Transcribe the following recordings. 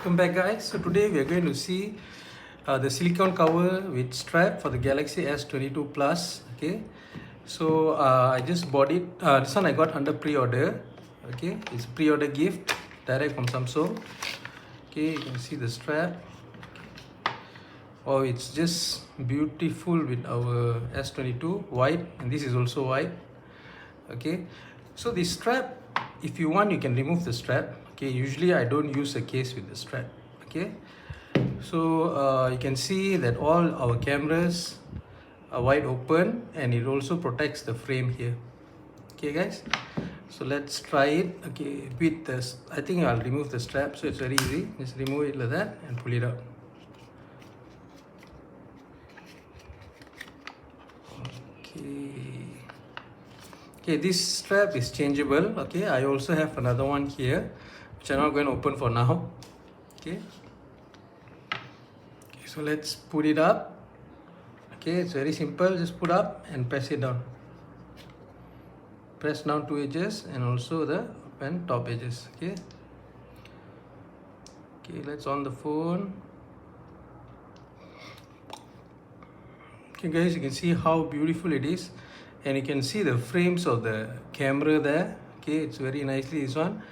Welcome back, guys. So today we are going to see the silicone cover with strap for the Galaxy S22 Plus. Okay, so I just bought it. This one I got under pre-order. Okay, it's pre-order gift direct from Samsung. Okay, you can see the strap. Oh, it's just beautiful with our S22 white, and this is also white. Okay, so the strap, if you want, you can remove the strap. Okay, usually I don't use a case with the strap. Okay, so you can see that all our cameras are wide open, and it also protects the frame here. Okay guys, so let's try it. Okay, with this, I think I'll remove the strap, so it's very easy. Just remove it like that and pull it out. Okay, this strap is changeable. Okay, I also have another one here which I'm not going to open for now. Okay, so let's put it up. Okay, it's very simple. Just put up and press it down. Press down two edges and also the up and top edges. Okay, let's on the phone. Okay guys, you can see how beautiful it is, and you can see the frames of the camera there. Okay, it's very nicely this one.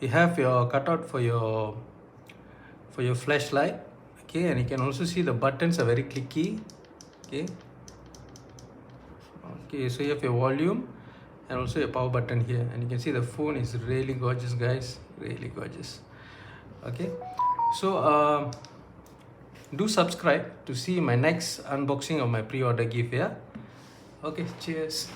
You have your cutout for your flashlight. Okay, and you can also see the buttons are very clicky. Okay, so you have your volume and also your power button here, and you can see the phone is really gorgeous, guys, really gorgeous. Okay, so do subscribe to see my next unboxing of my pre-order gift. Yeah, okay, cheers.